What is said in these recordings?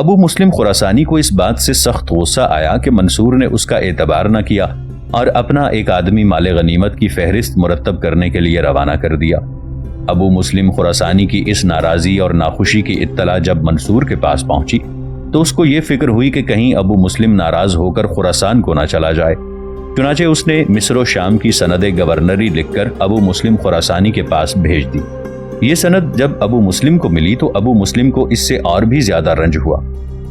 ابو مسلم خراسانی کو اس بات سے سخت غصہ آیا کہ منصور نے اس کا اعتبار نہ کیا اور اپنا ایک آدمی مال غنیمت کی فہرست مرتب کرنے کے لیے روانہ کر دیا۔ ابو مسلم خراسانی کی اس ناراضی اور ناخوشی کی اطلاع جب منصور کے پاس پہنچی تو اس کو یہ فکر ہوئی کہ کہیں ابو مسلم ناراض ہو کر خراسان کو نہ چلا جائے۔ چنانچہ اس نے مصر و شام کی سند گورنری لکھ کر ابو مسلم خراسانی کے پاس بھیج دی۔ یہ سند جب ابو مسلم کو ملی تو ابو مسلم کو اس سے اور بھی زیادہ رنج ہوا۔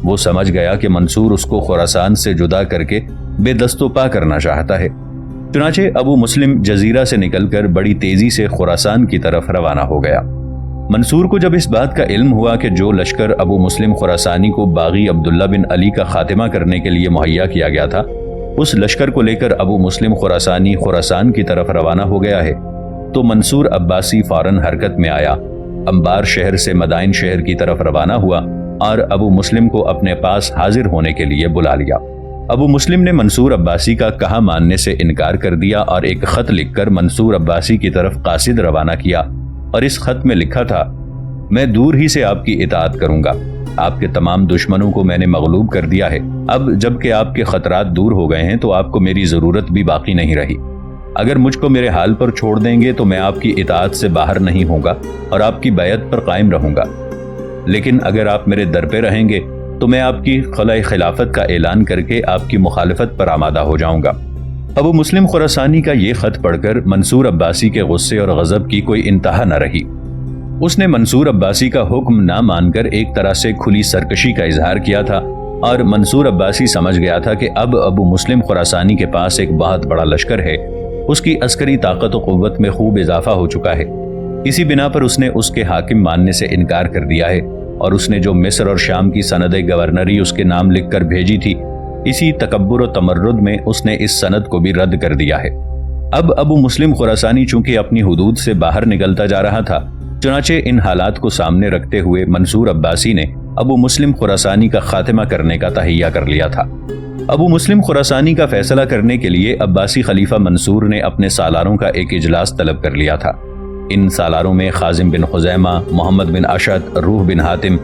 وہ سمجھ گیا کہ منصور اس کو خراسان سے جدا کر کے بے دست و پا کرنا چاہتا ہے۔ چنانچہ ابو مسلم جزیرہ سے نکل کر بڑی تیزی سے خراسان کی طرف روانہ ہو گیا۔ منصور کو جب اس بات کا علم ہوا کہ جو لشکر ابو مسلم خراسانی کو باغی عبداللہ بن علی کا خاتمہ کرنے کے لیے مہیا کیا گیا تھا، اس لشکر کو لے کر ابو مسلم خراسانی خراسان کی طرف روانہ ہو گیا ہے، تو منصور عباسی فوراً حرکت میں آیا، انبار شہر سے مدائن شہر کی طرف روانہ ہوا اور ابو مسلم کو اپنے پاس حاضر ہونے کے لیے بلا لیا۔ ابو مسلم نے منصور عباسی کا کہا ماننے سے انکار کر دیا اور ایک خط لکھ کر منصور عباسی کی طرف قاصد روانہ کیا، اور اس خط میں لکھا تھا: میں دور ہی سے آپ کی اطاعت کروں گا، آپ کے تمام دشمنوں کو میں نے مغلوب کر دیا ہے، اب جب کہ آپ کے خطرات دور ہو گئے ہیں تو آپ کو میری ضرورت بھی باقی نہیں رہی۔ اگر مجھ کو میرے حال پر چھوڑ دیں گے تو میں آپ کی اطاعت سے باہر نہیں ہوں گا اور آپ کی بیعت پر قائم رہوں گا، لیکن اگر آپ میرے در پہ رہیں گے تو میں آپ کی خلع خلافت کا اعلان کر کے آپ کی مخالفت پر آمادہ ہو جاؤں گا۔ ابو مسلم خراسانی کا یہ خط پڑھ کر منصور عباسی کے غصے اور غضب کی کوئی انتہا نہ رہی۔ اس نے منصور عباسی کا حکم نہ مان کر ایک طرح سے کھلی سرکشی کا اظہار کیا تھا، اور منصور عباسی سمجھ گیا تھا کہ اب ابو مسلم خراسانی کے پاس ایک بہت بڑا لشکر ہے، اس کی عسکری طاقت و قوت میں خوب اضافہ ہو چکا ہے۔ اسی بنا پر اس نے اس کے حاکم ماننے سے انکار کر دیا ہے، اور اس نے جو مصر اور شام کی سند گورنری اس کے نام لکھ کر بھیجی تھی، اسی تکبر و تمرد میں اس نے اس سند کو بھی رد کر دیا ہے۔ اب ابو مسلم خراسانی چونکہ اپنی حدود سے باہر نکلتا جا رہا تھا، چنانچہ ان حالات کو سامنے رکھتے ہوئے منصور عباسی نے ابو مسلم خراسانی کا خاتمہ کرنے کا تہیہ کر لیا تھا۔ ابو مسلم خراسانی کا فیصلہ کرنے کے لیے عباسی خلیفہ منصور نے اپنے سالاروں کا ایک اجلاس طلب کر لیا تھا۔ ان سالاروں میں خازم بن خزیمہ، محمد بن اشعث، روح بن حاتم،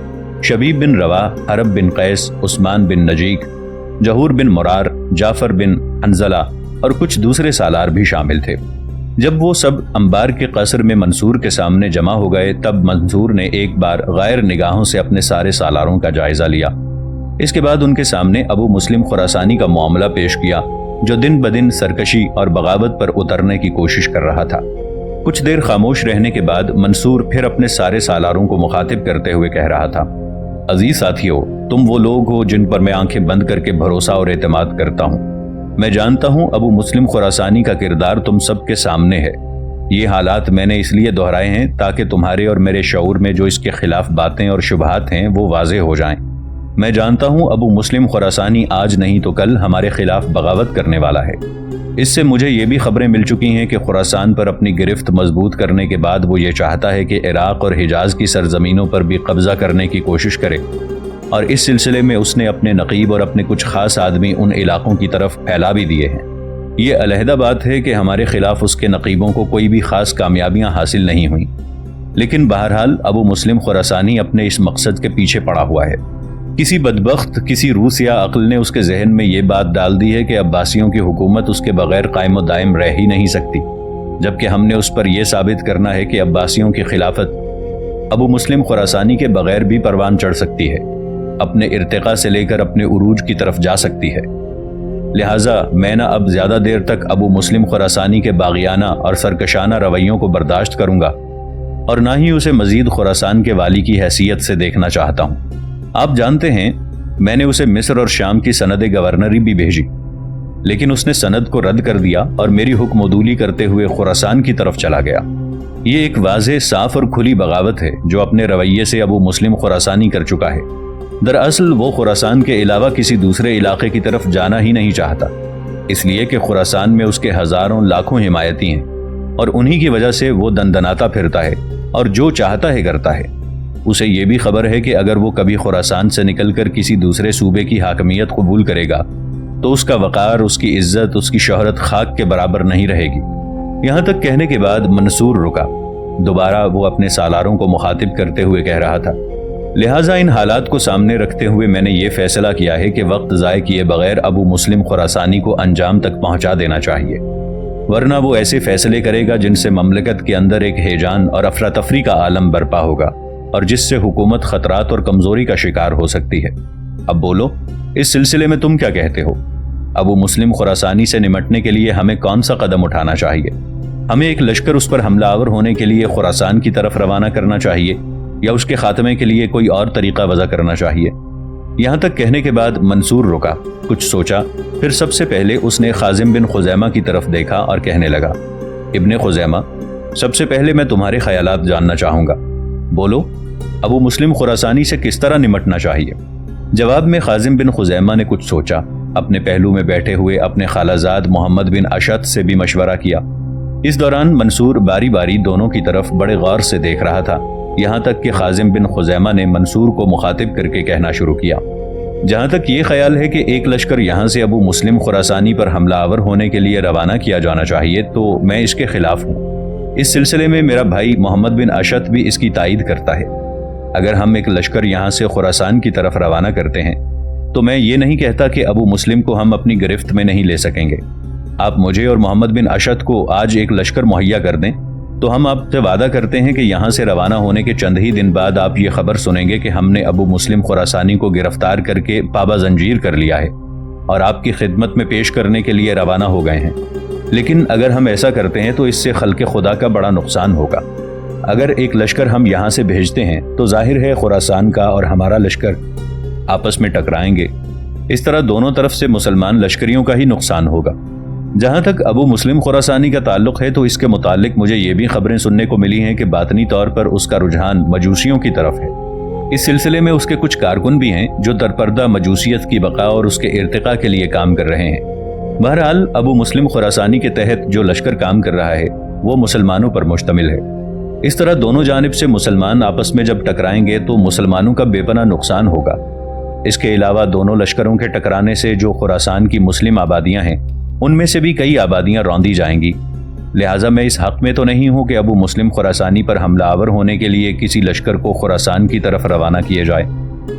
شبیب بن رواح، حرب بن قیس، عثمان بن نجیک، جہور بن مرار، جعفر بن حنظلہ اور کچھ دوسرے سالار بھی شامل تھے۔ جب وہ سب انبار کے قصر میں منصور کے سامنے جمع ہو گئے تب منصور نے ایک بار غیر نگاہوں سے اپنے سارے سالاروں کا جائزہ لیا۔ اس کے بعد ان کے سامنے ابو مسلم خراسانی کا معاملہ پیش کیا، جو دن بدن سرکشی اور بغاوت پر اترنے کی کوشش کر رہا تھا۔ کچھ دیر خاموش رہنے کے بعد منصور پھر اپنے سارے سالاروں کو مخاطب کرتے ہوئے کہہ رہا تھا: عزیز ساتھیو، تم وہ لوگ ہو جن پر میں آنکھیں بند کر کے بھروسہ اور اعتماد کرتا ہوں۔ میں جانتا ہوں ابو مسلم خراسانی کا کردار تم سب کے سامنے ہے۔ یہ حالات میں نے اس لیے دہرائے ہیں تاکہ تمہارے اور میرے شعور میں جو اس کے خلاف باتیں اور شبہات ہیں وہ واضح ہو جائیں۔ میں جانتا ہوں ابو مسلم خراسانی آج نہیں تو کل ہمارے خلاف بغاوت کرنے والا ہے۔ اس سے مجھے یہ بھی خبریں مل چکی ہیں کہ خراسان پر اپنی گرفت مضبوط کرنے کے بعد وہ یہ چاہتا ہے کہ عراق اور حجاز کی سرزمینوں پر بھی قبضہ کرنے کی کوشش کرے، اور اس سلسلے میں اس نے اپنے نقیب اور اپنے کچھ خاص آدمی ان علاقوں کی طرف پھیلا بھی دیے ہیں۔ یہ علیحدہ بات ہے کہ ہمارے خلاف اس کے نقیبوں کو کوئی بھی خاص کامیابیاں حاصل نہیں ہوئیں، لیکن بہرحال ابو مسلم خراسانی اپنے اس مقصد کے پیچھے پڑا ہوا ہے۔ کسی بدبخت، کسی روس یا عقل نے اس کے ذہن میں یہ بات ڈال دی ہے کہ عباسیوں کی حکومت اس کے بغیر قائم و دائم رہ ہی نہیں سکتی، جبکہ ہم نے اس پر یہ ثابت کرنا ہے کہ عباسیوں کی خلافت ابو مسلم خراسانی کے بغیر بھی پروان چڑھ سکتی ہے، اپنے ارتقاء سے لے کر اپنے عروج کی طرف جا سکتی ہے۔ لہٰذا میں نہ اب زیادہ دیر تک ابو مسلم خراسانی کے باغیانہ اور سرکشانہ رویوں کو برداشت کروں گا، اور نہ ہی اسے مزید خراسان کے والی کی حیثیت سے دیکھنا چاہتا ہوں۔ آپ جانتے ہیں میں نے اسے مصر اور شام کی سند گورنری بھی بھیجی، لیکن اس نے سند کو رد کر دیا اور میری حکم عدولی کرتے ہوئے خراسان کی طرف چلا گیا۔ یہ ایک واضح، صاف اور کھلی بغاوت ہے جو اپنے رویے سے ابو مسلم خراسانی کر چکا ہے۔ دراصل وہ خراسان کے علاوہ کسی دوسرے علاقے کی طرف جانا ہی نہیں چاہتا، اس لیے کہ خراسان میں اس کے ہزاروں لاکھوں حمایتی ہیں، اور انہی کی وجہ سے وہ دندناتا پھرتا ہے اور جو چاہتا ہے کرتا ہے۔ اسے یہ بھی خبر ہے کہ اگر وہ کبھی خراسان سے نکل کر کسی دوسرے صوبے کی حاکمیت قبول کرے گا تو اس کا وقار، اس کی عزت، اس کی شہرت خاک کے برابر نہیں رہے گی۔ یہاں تک کہنے کے بعد منصور رکا۔ دوبارہ وہ اپنے سالاروں کو مخاطب کرتے ہوئے کہہ رہا تھا: لہٰذا ان حالات کو سامنے رکھتے ہوئے میں نے یہ فیصلہ کیا ہے کہ وقت ضائع کیے بغیر ابو مسلم خراسانی کو انجام تک پہنچا دینا چاہیے، ورنہ وہ ایسے فیصلے کرے گا جن سے مملکت کے اندر ایک ہیجان اور افراتفری کا عالم برپا ہوگا، اور جس سے حکومت خطرات اور کمزوری کا شکار ہو سکتی ہے۔ اب بولو، اس سلسلے میں تم کیا کہتے ہو؟ ابو مسلم خراسانی سے نمٹنے کے لیے ہمیں کون سا قدم اٹھانا چاہیے؟ ہمیں ایک لشکر اس پر حملہ آور ہونے کے لیے خراسان کی طرف روانہ کرنا چاہیے، یا اس کے خاتمے کے لیے کوئی اور طریقہ وضع کرنا چاہیے؟ یہاں تک کہنے کے بعد منصور رکا، کچھ سوچا، پھر سب سے پہلے اس نے خازم بن خزیمہ کی طرف دیکھا اور کہنے لگا، ابن خزیمہ، سب سے پہلے میں تمہارے خیالات جاننا چاہوں گا۔ بولو، ابو مسلم خراسانی سے کس طرح نمٹنا چاہیے؟ جواب میں خازم بن خزیمہ نے کچھ سوچا، اپنے پہلو میں بیٹھے ہوئے اپنے خالہ زاد محمد بن اشعث سے بھی مشورہ کیا۔ اس دوران منصور باری باری دونوں کی طرف بڑے غور سے دیکھ رہا تھا، یہاں تک کہ خازم بن خزیمہ نے منصور کو مخاطب کر کے کہنا شروع کیا، جہاں تک یہ خیال ہے کہ ایک لشکر یہاں سے ابو مسلم خراسانی پر حملہ آور ہونے کے لیے روانہ کیا جانا چاہیے تو میں اس کے خلاف ہوں۔ اس سلسلے میں میرا بھائی محمد بن اشعث بھی اس کی تائید کرتا ہے۔ اگر ہم ایک لشکر یہاں سے خراسان کی طرف روانہ کرتے ہیں تو میں یہ نہیں کہتا کہ ابو مسلم کو ہم اپنی گرفت میں نہیں لے سکیں گے۔ آپ مجھے اور محمد بن اشعث کو آج ایک لشکر مہیا کر دیں تو ہم آپ سے وعدہ کرتے ہیں کہ یہاں سے روانہ ہونے کے چند ہی دن بعد آپ یہ خبر سنیں گے کہ ہم نے ابو مسلم خراسانی کو گرفتار کر کے پابہ زنجیر کر لیا ہے اور آپ کی خدمت میں پیش کرنے کے لیے روانہ ہو گئے ہیں۔ لیکن اگر ہم ایسا کرتے ہیں تو اس سے خلق خدا کا بڑا نقصان ہوگا۔ اگر ایک لشکر ہم یہاں سے بھیجتے ہیں تو ظاہر ہے خراسان کا اور ہمارا لشکر آپس میں ٹکرائیں گے، اس طرح دونوں طرف سے مسلمان لشکریوں کا ہی نقصان ہوگا۔ جہاں تک ابو مسلم خراسانی کا تعلق ہے تو اس کے متعلق مجھے یہ بھی خبریں سننے کو ملی ہیں کہ باطنی طور پر اس کا رجحان مجوسیوں کی طرف ہے۔ اس سلسلے میں اس کے کچھ کارکن بھی ہیں جو درپردہ مجوسیت کی بقا اور اس کے ارتقاء کے لیے کام کر رہے ہیں۔ بہرحال ابو مسلم خراسانی کے تحت جو لشکر کام کر رہا ہے وہ مسلمانوں پر مشتمل ہے۔ اس طرح دونوں جانب سے مسلمان آپس میں جب ٹکرائیں گے تو مسلمانوں کا بے پناہ نقصان ہوگا۔ اس کے علاوہ دونوں لشکروں کے ٹکرانے سے جو خراسان کی مسلم آبادیاں ہیں ان میں سے بھی کئی آبادیاں روندی جائیں گی۔ لہٰذا میں اس حق میں تو نہیں ہوں کہ ابو مسلم خراسانی پر حملہ آور ہونے کے لیے کسی لشکر کو خراسان کی طرف روانہ کیے جائے۔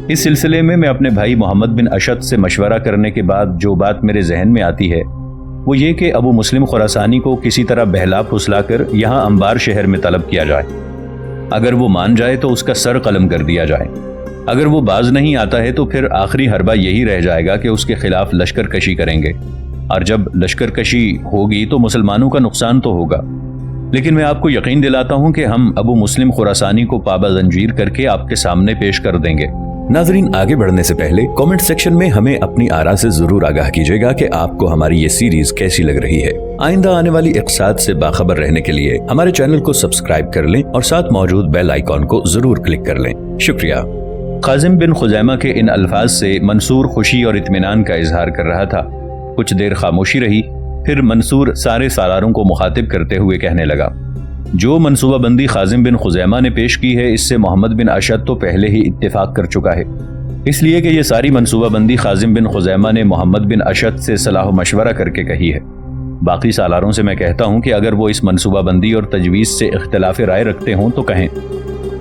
اس سلسلے میں اپنے بھائی محمد بن اشعث سے مشورہ کرنے کے بعد جو بات میرے ذہن میں آتی ہے وہ یہ کہ ابو مسلم خراسانی کو کسی طرح بہلا پھسلا کر یہاں انبار شہر میں طلب کیا جائے۔ اگر وہ مان جائے تو اس کا سر قلم کر دیا جائے۔ اگر وہ باز نہیں آتا ہے تو پھر آخری حربہ یہی رہ جائے گا کہ اس کے خلاف لشکر کشی کریں گے، اور جب لشکر کشی ہوگی تو مسلمانوں کا نقصان تو ہوگا۔ لیکن میں آپ کو یقین دلاتا ہوں کہ ہم ابو مسلم خراسانی کو پابہ زنجیر کر کے آپ کے سامنے پیش کر دیں گے۔ ناظرین، آگے بڑھنے سے پہلے کامنٹ سیکشن میں ہمیں اپنی آراء سے ضرور آگاہ کیجیے گا کہ آپ کو ہماری یہ سیریز کیسی لگ رہی ہے۔ آئندہ آنے والی اقساط سے باخبر رہنے کے لیے ہمارے چینل کو سبسکرائب کر لیں اور ساتھ موجود بیل آئیکن کو ضرور کلک کر لیں۔ شکریہ۔ خازم بن خزیمہ کے ان الفاظ سے منصور خوشی اور اطمینان کا اظہار کر رہا تھا۔ کچھ دیر خاموشی رہی، پھر منصور سارے سالاروں کو مخاطب کرتے ہوئے کہنے لگا، جو منصوبہ بندی خازم بن خزیمہ نے پیش کی ہے اس سے محمد بن اشعث تو پہلے ہی اتفاق کر چکا ہے، اس لیے کہ یہ ساری منصوبہ بندی خازم بن خزیمہ نے محمد بن اشعث سے صلاح و مشورہ کر کے کہی ہے۔ باقی سالاروں سے میں کہتا ہوں کہ اگر وہ اس منصوبہ بندی اور تجویز سے اختلاف رائے رکھتے ہوں تو کہیں۔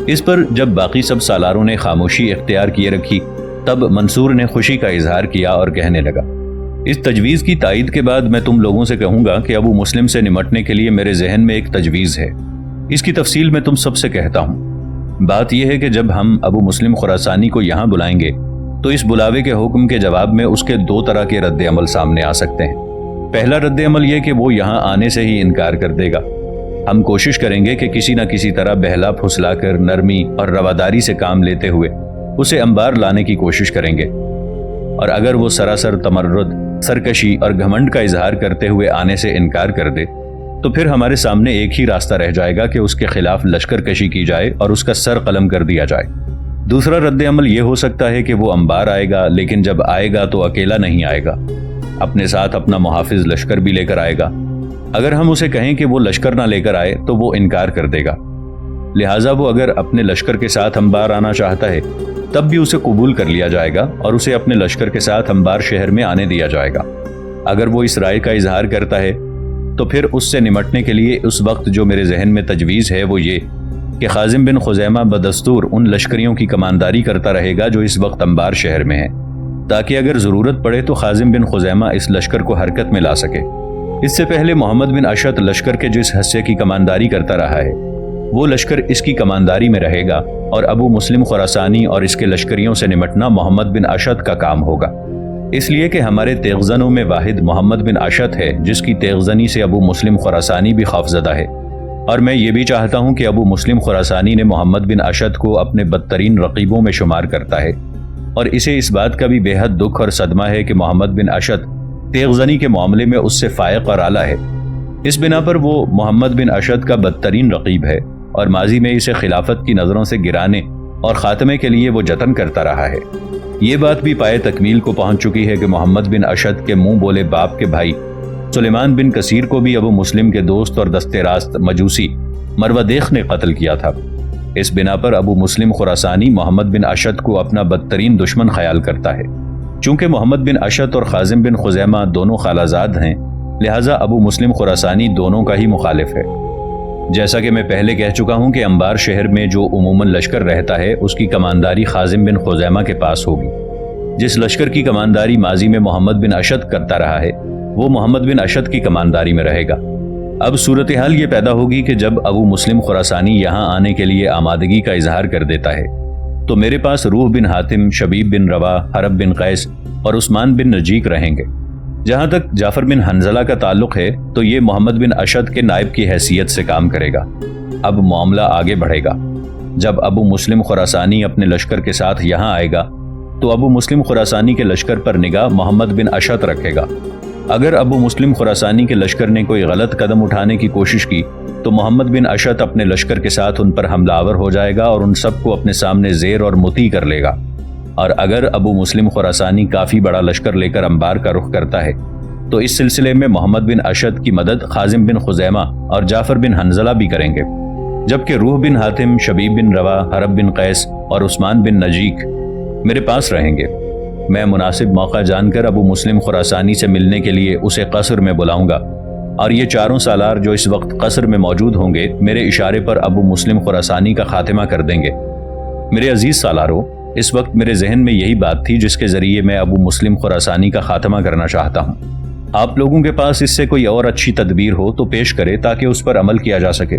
اس پر جب باقی سب سالاروں نے خاموشی اختیار کیے رکھی تب منصور نے خوشی کا اظہار کیا اور کہنے لگا، اس تجویز کی تائید کے بعد میں تم لوگوں سے کہوں گا کہ ابو مسلم سے نمٹنے کے لیے میرے ذہن میں ایک تجویز ہے۔ اس کی تفصیل میں تم سب سے کہتا ہوں۔ بات یہ ہے کہ جب ہم ابو مسلم خراسانی کو یہاں بلائیں گے تو اس بلاوے کے حکم کے جواب میں اس کے دو طرح کے رد عمل سامنے آ سکتے ہیں۔ پہلا رد عمل یہ کہ وہ یہاں آنے سے ہی انکار کر دے گا۔ ہم کوشش کریں گے کہ کسی نہ کسی طرح بہلا پھسلا کر نرمی اور رواداری سے کام لیتے ہوئے اسے انبار لانے کی کوشش کریں گے، اور اگر وہ سراسر تمرد، سرکشی اور گھمنڈ کا اظہار کرتے ہوئے آنے سے انکار کر دے تو پھر ہمارے سامنے ایک ہی راستہ رہ جائے گا کہ اس کے خلاف لشکر کشی کی جائے اور اس کا سر قلم کر دیا جائے۔ دوسرا رد عمل یہ ہو سکتا ہے کہ وہ انبار آئے گا، لیکن جب آئے گا تو اکیلا نہیں آئے گا، اپنے ساتھ اپنا محافظ لشکر بھی لے کر آئے گا۔ اگر ہم اسے کہیں کہ وہ لشکر نہ لے کر آئے تو وہ انکار کر دے گا، لہٰذا وہ اگر اپنے لشکر کے ساتھ انبار آنا چاہتا ہے تب بھی اسے قبول کر لیا جائے گا اور اسے اپنے لشکر کے ساتھ انبار شہر میں آنے دیا جائے گا۔ اگر وہ اس رائے کا اظہار کرتا ہے تو پھر اس سے نمٹنے کے لیے اس وقت جو میرے ذہن میں تجویز ہے وہ یہ کہ خازم بن خزیمہ بدستور ان لشکریوں کی کمانداری کرتا رہے گا جو اس وقت انبار شہر میں ہیں، تاکہ اگر ضرورت پڑے تو خازم بن خزیمہ اس لشکر کو حرکت میں لا سکے۔ اس سے پہلے محمد بن اشعت لشکر کے جس حصے کی کمانداری کرتا رہا ہے وہ لشکر اس کی کمانداری میں رہے گا، اور ابو مسلم خراسانی اور اس کے لشکریوں سے نمٹنا محمد بن اشعت کا کام ہوگا، اس لیے کہ ہمارے تیغزنوں میں واحد محمد بن اشعت ہے جس کی تیغزنی سے ابو مسلم خراسانی بھی خوفزدہ ہے، اور میں یہ بھی چاہتا ہوں کہ ابو مسلم خراسانی نے محمد بن اشعت کو اپنے بدترین رقیبوں میں شمار کرتا ہے، اور اسے اس بات کا بھی بے حد دکھ اور صدمہ ہے کہ محمد بن اشعت تیغزنی کے معاملے میں اس سے فائق اور اعلیٰ ہے۔ اس بنا پر وہ محمد بن اشعت کا بدترین رقیب ہے، اور ماضی میں اسے خلافت کی نظروں سے گرانے اور خاتمے کے لیے وہ جتن کرتا رہا ہے۔ یہ بات بھی پائے تکمیل کو پہنچ چکی ہے کہ محمد بن اشعت کے منہ بولے باپ کے بھائی سلیمان بن کثیر کو بھی ابو مسلم کے دوست اور دستے راست مجوسی مروادیخ نے قتل کیا تھا۔ اس بنا پر ابو مسلم خراسانی محمد بن اشعت کو اپنا بدترین دشمن خیال کرتا ہے۔ چونکہ محمد بن اشعت اور خازم بن خزیمہ دونوں خالازاد ہیں، لہٰذا ابو مسلم خراسانی دونوں کا ہی مخالف ہے۔ جیسا کہ میں پہلے کہہ چکا ہوں کہ انبار شہر میں جو عموماً لشکر رہتا ہے اس کی کمانداری خازم بن خزیمہ کے پاس ہوگی۔ جس لشکر کی کمانداری ماضی میں محمد بن اشعت کرتا رہا ہے وہ محمد بن اشعت کی کمانداری میں رہے گا۔ اب صورتحال یہ پیدا ہوگی کہ جب ابو مسلم خراسانی یہاں آنے کے لیے آمادگی کا اظہار کر دیتا ہے تو میرے پاس روح بن حاتم، شبیب بن روا، حرب بن قیس اور عثمان بن نجیک رہیں گے۔ جہاں تک جعفر بن حنظلہ کا تعلق ہے تو یہ محمد بن اشعت کے نائب کی حیثیت سے کام کرے گا۔ اب معاملہ آگے بڑھے گا۔ جب ابو مسلم خراسانی اپنے لشکر کے ساتھ یہاں آئے گا تو ابو مسلم خراسانی کے لشکر پر نگاہ محمد بن اشعت رکھے گا۔ اگر ابو مسلم خراسانی کے لشکر نے کوئی غلط قدم اٹھانے کی کوشش کی تو محمد بن اشعت اپنے لشکر کے ساتھ ان پر حملہ آور ہو جائے گا اور ان سب کو اپنے سامنے زیر اور مطیع کر لے گا۔ اور اگر ابو مسلم خراسانی کافی بڑا لشکر لے کر انبار کا رخ کرتا ہے تو اس سلسلے میں محمد بن اشعت کی مدد خازم بن خزیمہ اور جعفر بن حنظلہ بھی کریں گے، جبکہ روح بن حاتم، شبیب بن روا، حرب بن قیس اور عثمان بن نجیک میرے پاس رہیں گے۔ میں مناسب موقع جان کر ابو مسلم خراسانی سے ملنے کے لیے اسے قصر میں بلاؤں گا، اور یہ چاروں سالار جو اس وقت قصر میں موجود ہوں گے میرے اشارے پر ابو مسلم خراسانی کا خاتمہ کر دیں گے۔ میرے عزیز سالاروں، اس وقت میرے ذہن میں یہی بات تھی جس کے ذریعے میں ابو مسلم خراسانی کا خاتمہ کرنا چاہتا ہوں۔ آپ لوگوں کے پاس اس سے کوئی اور اچھی تدبیر ہو تو پیش کرے تاکہ اس پر عمل کیا جا سکے۔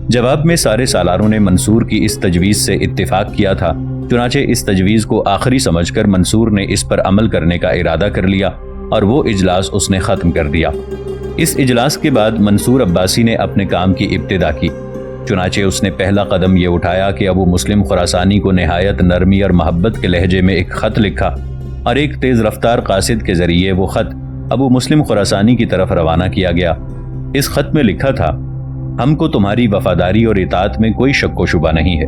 جواب میں سارے سالاروں نے منصور کی اس تجویز سے اتفاق کیا تھا، چنانچہ اس تجویز کو آخری سمجھ کر منصور نے اس پر عمل کرنے کا ارادہ کر لیا اور وہ اجلاس اس نے ختم کر دیا۔ اس اجلاس کے بعد منصور عباسی نے اپنے کام کی ابتدا کی، چنانچہ اس نے پہلا قدم یہ اٹھایا کہ ابو مسلم خراسانی کو نہایت نرمی اور محبت کے لہجے میں ایک خط لکھا، اور ایک تیز رفتار قاصد کے ذریعے وہ خط ابو مسلم خراسانی کی طرف روانہ کیا گیا۔ اس خط میں لکھا تھا: ہم کو تمہاری وفاداری اور اطاعت میں کوئی شک و شبہ نہیں ہے،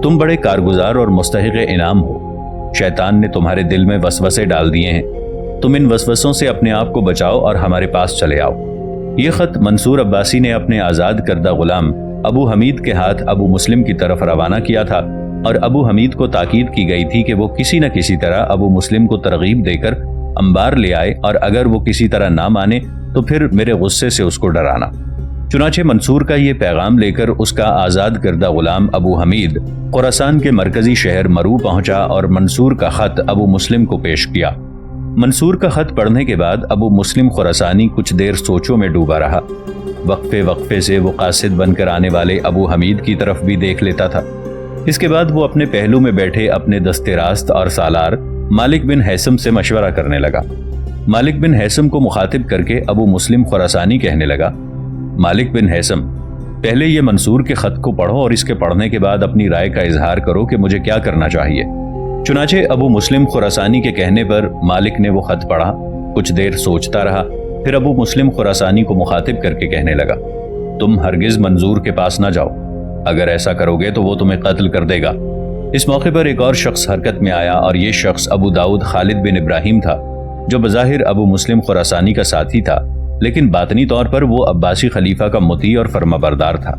تم بڑے کارگزار اور مستحق انعام ہو۔ شیطان نے تمہارے دل میں وسوسے ڈال دیے ہیں، تم ان وسوسوں سے اپنے آپ کو بچاؤ اور ہمارے پاس چلے آؤ۔ یہ خط منصور عباسی نے اپنے آزاد کردہ غلام ابو حمید کے ہاتھ ابو مسلم کی طرف روانہ کیا تھا، اور ابو حمید کو تاکید کی گئی تھی کہ وہ کسی نہ کسی طرح ابو مسلم کو ترغیب دے کر انبار لے آئے، اور اگر وہ کسی طرح نہ مانے تو پھر میرے غصے سے اس کو ڈرانا۔ چنانچہ منصور کا یہ پیغام لے کر اس کا آزاد کردہ غلام ابو حمید خراسان کے مرکزی شہر مرو پہنچا اور منصور کا خط ابو مسلم کو پیش کیا۔ منصور کا خط پڑھنے کے بعد ابو مسلم خراسانی کچھ دیر سوچوں میں ڈوبا رہا۔ وقفے وقفے سے وہ قاصد بن کر آنے والے ابو حمید کی طرف بھی دیکھ لیتا تھا۔ اس کے بعد وہ اپنے پہلو میں بیٹھے اپنے دستے راست اور سالار مالک بن حیثم سے مشورہ کرنے لگا۔ مالک بن حیثم کو مخاطب کر کے ابو مسلم خراسانی کہنے لگا: مالک بن حیثم، پہلے یہ منصور کے خط کو پڑھو اور اس کے پڑھنے کے بعد اپنی رائے کا اظہار کرو کہ مجھے کیا کرنا چاہیے۔ چنانچہ ابو مسلم خراسانی کے کہنے پر مالک نے وہ خط پڑھا، کچھ دیر سوچتا رہا، پھر ابو مسلم خراسانی کو مخاطب کر کے کہنے لگا: تم ہرگز منظور کے پاس نہ جاؤ، اگر ایسا کرو گے تو وہ تمہیں قتل کر دے گا۔ اس موقع پر ایک اور شخص حرکت میں آیا، اور یہ شخص ابو داؤد خالد بن ابراہیم تھا، جو بظاہر ابو مسلم خراسانی کا ساتھی تھا، لیکن باطنی طور پر وہ عباسی خلیفہ کا مطیع اور فرما بردار تھا۔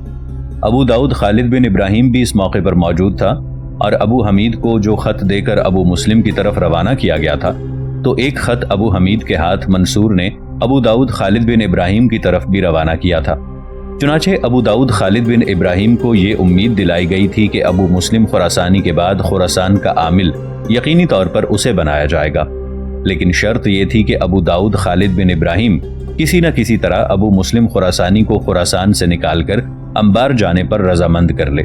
ابو داؤد خالد بن ابراہیم بھی اس موقع پر موجود تھا، اور ابو حمید کو جو خط دے کر ابو مسلم کی طرف روانہ کیا گیا تھا تو ایک خط ابو حمید کے ہاتھ منصور نے ابو داؤد خالد بن ابراہیم کی طرف بھی روانہ کیا تھا۔ چنانچہ ابو داؤد خالد بن ابراہیم کو یہ امید دلائی گئی تھی کہ ابو مسلم خراسانی کے بعد خراسان کا عامل یقینی طور پر اسے بنایا جائے گا، لیکن شرط یہ تھی کہ ابو داؤد خالد بن ابراہیم کسی نہ کسی طرح ابو مسلم خراسانی کو خراسان سے نکال کر انبار جانے پر رضامند کر لے۔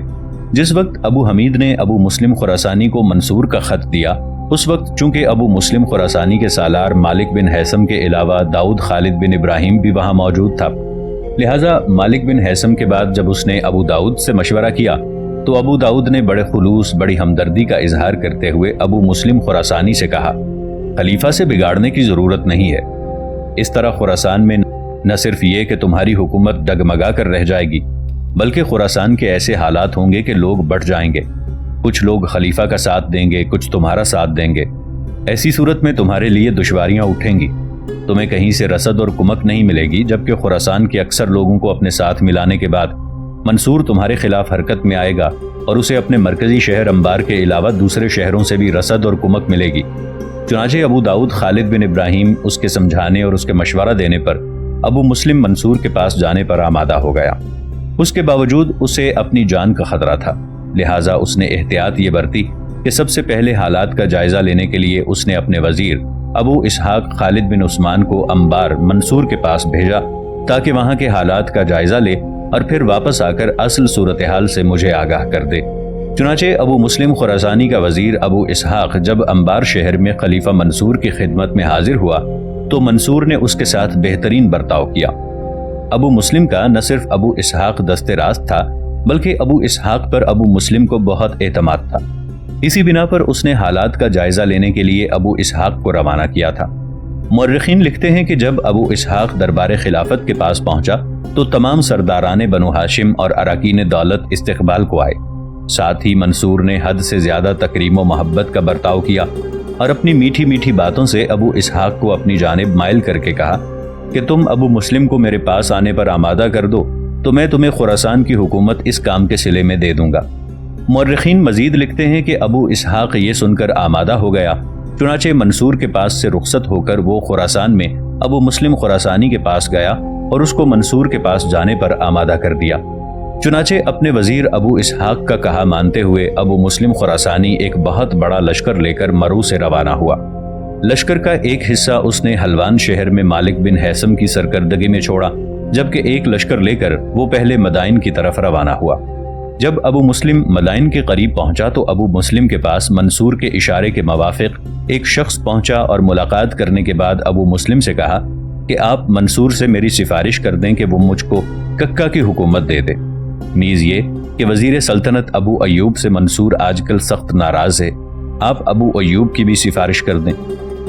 جس وقت ابو حمید نے ابو مسلم خراسانی کو منصور کا خط دیا، اس وقت چونکہ ابو مسلم خراسانی کے سالار مالک بن حیثم کے علاوہ داؤد خالد بن ابراہیم بھی وہاں موجود تھا، لہٰذا مالک بن حیثم کے بعد جب اس نے ابو داؤد سے مشورہ کیا تو ابو داؤد نے بڑے خلوص، بڑی ہمدردی کا اظہار کرتے ہوئے ابو مسلم خراسانی سے کہا، خلیفہ سے بگاڑنے کی ضرورت نہیں ہے، اس طرح خراسان میں نہ صرف یہ کہ تمہاری حکومت ڈگمگا کر رہ جائے گی، بلکہ خراسان کے ایسے حالات ہوں گے کہ لوگ بٹ جائیں گے، کچھ لوگ خلیفہ کا ساتھ دیں گے، کچھ تمہارا ساتھ دیں گے، ایسی صورت میں تمہارے لیے دشواریاں اٹھیں گی، تمہیں کہیں سے رسد اور کمک نہیں ملے گی، جبکہ خراسان کے اکثر لوگوں کو اپنے ساتھ ملانے کے بعد منصور تمہارے خلاف حرکت میں آئے گا اور اسے اپنے مرکزی شہر انبار کے علاوہ دوسرے شہروں سے بھی رسد اور کمک ملے گی۔ چنانچہ ابو داؤد خالد بن ابراہیم اس کے سمجھانے اور اس کے مشورہ دینے پر ابو مسلم منصور کے پاس جانے پر آمادہ ہو گیا۔ اس کے باوجود اسے اپنی جان کا خطرہ تھا، لہٰذا اس نے احتیاط یہ برتی کہ سب سے پہلے حالات کا جائزہ لینے کے لیے اس نے اپنے وزیر ابو اسحاق خالد بن عثمان کو انبار منصور کے پاس بھیجا تاکہ وہاں کے حالات کا جائزہ لے اور پھر واپس آ کر اصل صورتحال سے مجھے آگاہ کر دے۔ چنانچہ ابو مسلم خراسانی کا وزیر ابو اسحاق جب انبار شہر میں خلیفہ منصور کی خدمت میں حاضر ہوا تو منصور نے اس کے ساتھ بہترین برتاؤ کیا۔ ابو مسلم کا نہ صرف ابو اسحاق دست راست تھا بلکہ ابو اسحاق پر ابو مسلم کو بہت اعتماد تھا، اسی بنا پر اس نے حالات کا جائزہ لینے کے لیے ابو اسحاق کو روانہ کیا تھا۔ مورخین لکھتے ہیں کہ جب ابو اسحاق دربار خلافت کے پاس پہنچا تو تمام سرداران بنو ہاشم اور اراکین دولت استقبال کو آئے، ساتھ ہی منصور نے حد سے زیادہ تکریم و محبت کا برتاؤ کیا اور اپنی میٹھی میٹھی باتوں سے ابو اسحاق کو اپنی جانب مائل کر کے کہا کہ تم ابو مسلم کو میرے پاس آنے پر آمادہ کر دو تو میں تمہیں خراسان کی حکومت اس کام کے صلے میں دے دوں گا۔ مورخین مزید لکھتے ہیں کہ ابو اسحاق یہ سن کر آمادہ ہو گیا، چنانچہ منصور کے پاس سے رخصت ہو کر وہ خراسان میں ابو مسلم خراسانی کے پاس گیا اور اس کو منصور کے پاس جانے پر آمادہ کر دیا۔ چنانچہ اپنے وزیر ابو اسحاق کا کہا مانتے ہوئے ابو مسلم خراسانی ایک بہت بڑا لشکر لے کر مرو سے روانہ ہوا۔ لشکر کا ایک حصہ اس نے حلوان شہر میں مالک بن حیثم کی سرکردگی میں چھوڑا، جبکہ ایک لشکر لے کر وہ پہلے مدائن کی طرف روانہ ہوا۔ جب ابو مسلم مدائن کے قریب پہنچا تو ابو مسلم کے پاس منصور کے اشارے کے موافق ایک شخص پہنچا اور ملاقات کرنے کے بعد ابو مسلم سے کہا کہ آپ منصور سے میری سفارش کر دیں کہ وہ مجھ کو ککا کی حکومت دے دے، نیز یہ کہ وزیر سلطنت ابو ایوب سے منصور آج کل سخت ناراض ہے، آپ ابو ایوب کی بھی سفارش کر دیں۔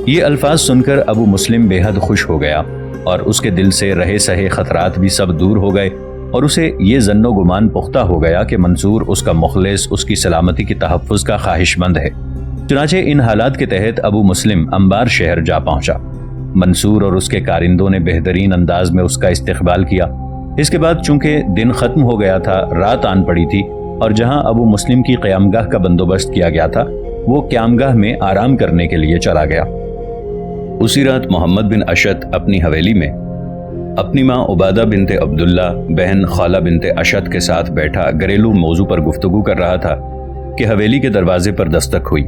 یہ الفاظ سن کر ابو مسلم بے حد خوش ہو گیا اور اس کے دل سے رہے سہے خطرات بھی سب دور ہو گئے اور اسے یہ ظن و گمان پختہ ہو گیا کہ منصور اس کا مخلص، اس کی سلامتی کی تحفظ کا خواہش مند ہے۔ چنانچہ ان حالات کے تحت ابو مسلم انبار شہر جا پہنچا۔ منصور اور اس کے کارندوں نے بہترین انداز میں اس کا استقبال کیا۔ اس کے بعد چونکہ دن ختم ہو گیا تھا، رات آن پڑی تھی اور جہاں ابو مسلم کی قیامگاہ کا بندوبست کیا گیا تھا وہ قیامگاہ میں آرام کرنے کے لیے چلا گیا۔ اسی رات محمد بن اشت اپنی حویلی میں اپنی ماں عبادہ بنت عبداللہ بہن خالہ بنت اشت کے ساتھ بیٹھا گھریلو موضوع پر گفتگو کر رہا تھا کہ حویلی کے دروازے پر دستک ہوئی۔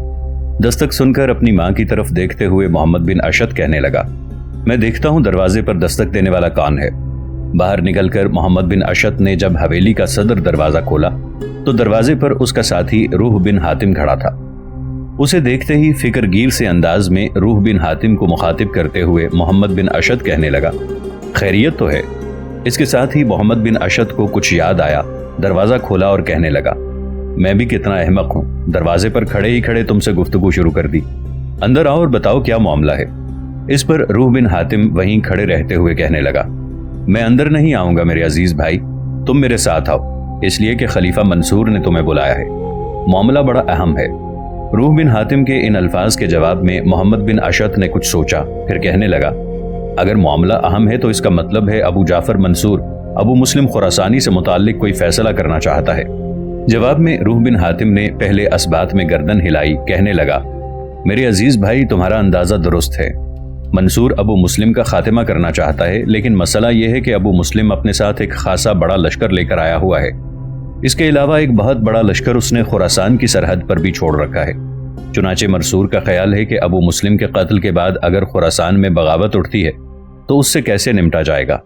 دستک سن کر اپنی ماں کی طرف دیکھتے ہوئے محمد بن اشت کہنے لگا، میں دیکھتا ہوں دروازے پر دستک دینے والا کون ہے۔ باہر نکل کر محمد بن اشت نے جب حویلی کا صدر دروازہ کھولا تو دروازے پر اس کا ساتھی روح بن حاتم کھڑا تھا۔ اسے دیکھتے ہی فکر گیر سے انداز میں روح بن حاتم کو مخاطب کرتے ہوئے محمد بن اشت کہنے لگا، خیریت تو ہے؟ اس کے ساتھ ہی محمد بن اشت کو کچھ یاد آیا، دروازہ کھولا اور کہنے لگا، میں بھی کتنا احمق ہوں، دروازے پر کھڑے ہی کھڑے تم سے گفتگو شروع کر دی، اندر آؤ اور بتاؤ کیا معاملہ ہے۔ اس پر روح بن حاتم وہیں کھڑے رہتے ہوئے کہنے لگا، میں اندر نہیں آؤں گا میرے عزیز بھائی، تم میرے ساتھ آؤ، اس لیے کہ خلیفہ منصور نے تمہیں بلایا ہے، معاملہ بڑا اہم ہے۔ روح بن حاتم کے ان الفاظ کے جواب میں محمد بن اشت نے کچھ سوچا، پھر کہنے لگا، اگر معاملہ اہم ہے تو اس کا مطلب ہے ابو جعفر منصور ابو مسلم خراسانی سے متعلق کوئی فیصلہ کرنا چاہتا ہے۔ جواب میں روح بن حاتم نے پہلے اسبات میں گردن ہلائی، کہنے لگا، میرے عزیز بھائی تمہارا اندازہ درست ہے، منصور ابو مسلم کا خاتمہ کرنا چاہتا ہے، لیکن مسئلہ یہ ہے کہ ابو مسلم اپنے ساتھ ایک خاصا بڑا لشکر لے کر آیا ہوا ہے۔ اس کے علاوہ ایک بہت بڑا لشکر اس نے خراسان کی سرحد پر بھی چھوڑ رکھا ہے۔ چنانچہ منصور کا خیال ہے کہ ابو مسلم کے قتل کے بعد اگر خراسان میں بغاوت اٹھتی ہے تو اس سے کیسے نمٹا جائے گا۔